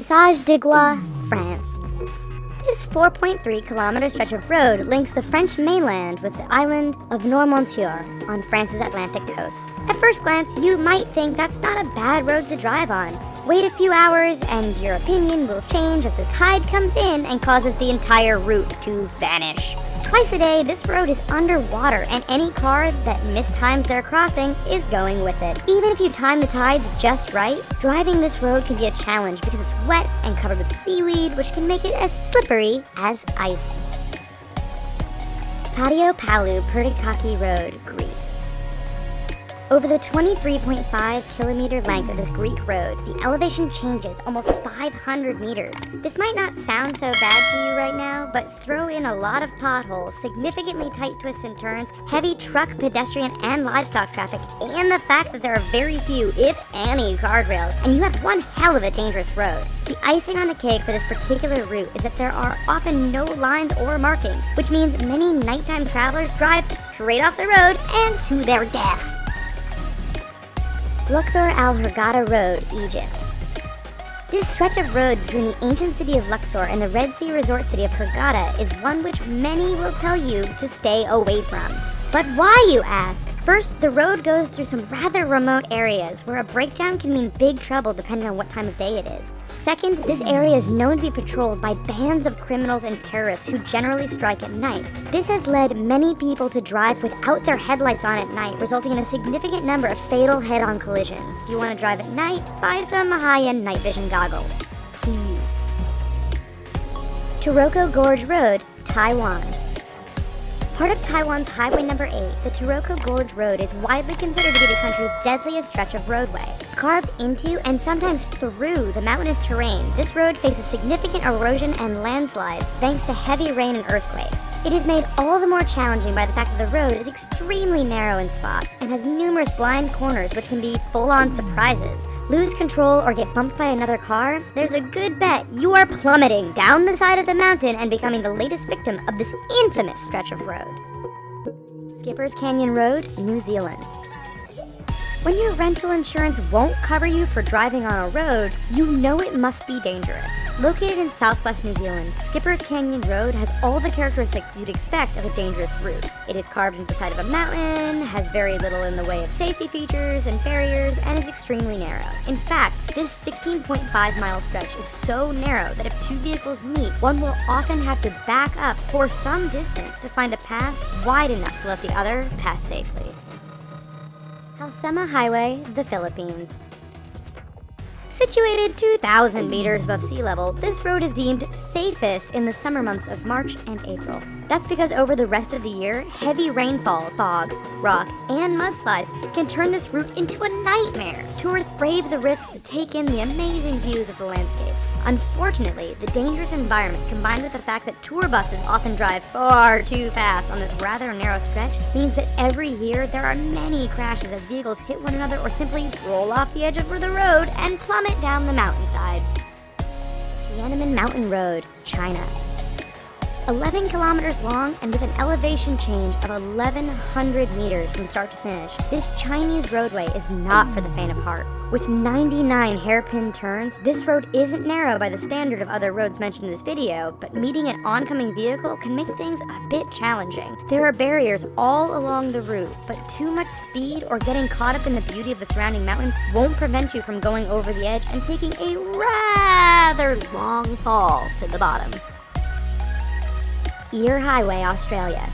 Passage de Gois, France. This 4.3-kilometer stretch of road links the French mainland with the island of Noirmoutier on France's Atlantic coast. At first glance, you might think that's not a bad road to drive on. Wait a few hours and your opinion will change as the tide comes in and causes the entire route to vanish. Twice a day, this road is underwater, and any car that mistimes their crossing is going with it. Even if you time the tides just right, driving this road can be a challenge because it's wet and covered with seaweed, which can make it as slippery as ice. Patio Palu Pertikachi Road, Greece. Over the 23.5-kilometer length of this Greek road, the elevation changes almost 500 meters. This might not sound so bad to you right now, but throw in a lot of potholes, significantly tight twists and turns, heavy truck, pedestrian, and livestock traffic, and the fact that there are very few, if any, guardrails, and you have one hell of a dangerous road. The icing on the cake for this particular route is that there are often no lines or markings, which means many nighttime travelers drive straight off the road and to their death. Luxor Al Hurghada Road, Egypt. This stretch of road between the ancient city of Luxor and the Red Sea resort city of Hurghada is one which many will tell you to stay away from. But why, you ask? First, the road goes through some rather remote areas where a breakdown can mean big trouble depending on what time of day it is. Second, this area is known to be patrolled by bands of criminals and terrorists who generally strike at night. This has led many people to drive without their headlights on at night, resulting in a significant number of fatal head-on collisions. If you want to drive at night, buy some high-end night vision goggles. Please. Taroko Gorge Road, Taiwan. Part of Taiwan's Highway Number 8, the Taroko Gorge Road is widely considered to be the country's deadliest stretch of roadway. Carved into and sometimes through the mountainous terrain, this road faces significant erosion and landslides thanks to heavy rain and earthquakes. It is made all the more challenging by the fact that the road is extremely narrow in spots and has numerous blind corners which can be full-on surprises. Lose control or get bumped by another car, there's a good bet you are plummeting down the side of the mountain and becoming the latest victim of this infamous stretch of road. Skipper's Canyon Road, New Zealand. When your rental insurance won't cover you for driving on a road, you know it must be dangerous. Located in southwest New Zealand, Skipper's Canyon Road has all the characteristics you'd expect of a dangerous route. It is carved into the side of a mountain, has very little in the way of safety features and barriers, and is extremely narrow. In fact, this 16.5-mile stretch is so narrow that if two vehicles meet, one will often have to back up for some distance to find a pass wide enough to let the other pass safely. Halsema Highway, the Philippines. Situated 2,000 meters above sea level, this road is deemed safest in the summer months of March and April. That's because over the rest of the year, heavy rainfalls, fog, rock, and mudslides can turn this route into a nightmare. Tourists brave the risk to take in the amazing views of the landscape. Unfortunately, the dangerous environment combined with the fact that tour buses often drive far too fast on this rather narrow stretch means that every year there are many crashes as vehicles hit one another or simply roll off the edge of the road and plummet down the mountainside. Tiananmen Mountain Road, China. 11 kilometers long and with an elevation change of 1,100 meters from start to finish, this Chinese roadway is not for the faint of heart. With 99 hairpin turns, this road isn't narrow by the standard of other roads mentioned in this video, but meeting an oncoming vehicle can make things a bit challenging. There are barriers all along the route, but too much speed or getting caught up in the beauty of the surrounding mountains won't prevent you from going over the edge and taking a rather long fall to the bottom. Eyre Highway, Australia.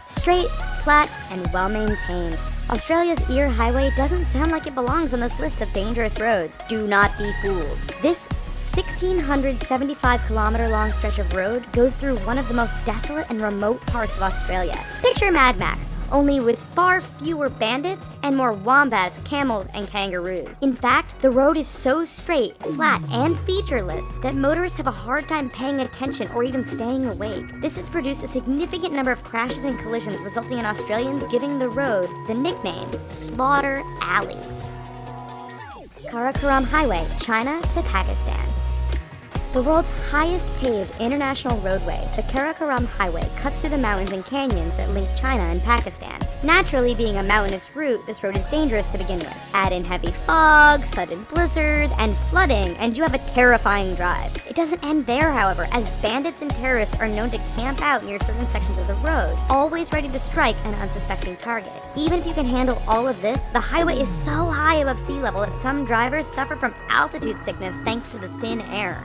Straight, flat, and well-maintained, Australia's Eyre Highway doesn't sound like it belongs on this list of dangerous roads. Do not be fooled. This 1,675-kilometer long stretch of road goes through one of the most desolate and remote parts of Australia. Picture Mad Max, only with far fewer bandits and more wombats, camels, and kangaroos. In fact, the road is so straight, flat, and featureless that motorists have a hard time paying attention or even staying awake. This has produced a significant number of crashes and collisions, resulting in Australians giving the road the nickname Slaughter Alley. Karakoram Highway, China to Pakistan. The world's highest paved international roadway, the Karakoram Highway, cuts through the mountains and canyons that link China and Pakistan. Naturally, being a mountainous route, this road is dangerous to begin with. Add in heavy fog, sudden blizzards, and flooding, and you have a terrifying drive. It doesn't end there, however, as bandits and terrorists are known to camp out near certain sections of the road, always ready to strike an unsuspecting target. Even if you can handle all of this, the highway is so high above sea level that some drivers suffer from altitude sickness thanks to the thin air.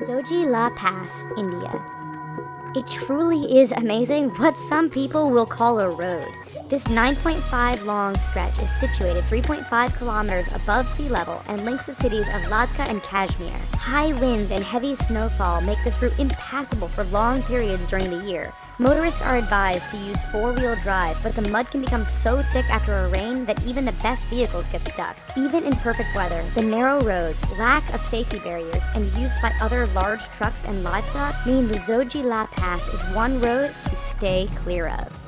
Zoji La Pass, India. It truly is amazing what some people will call a road. This 9.5 long stretch is situated 3.5 kilometers above sea level and links the cities of Ladakh and Kashmir. High winds and heavy snowfall make this route impassable for long periods during the year. Motorists are advised to use four-wheel drive, but the mud can become so thick after a rain that even the best vehicles get stuck. Even in perfect weather, the narrow roads, lack of safety barriers, and use by other large trucks and livestock mean the Zoji La Pass is one road to stay clear of.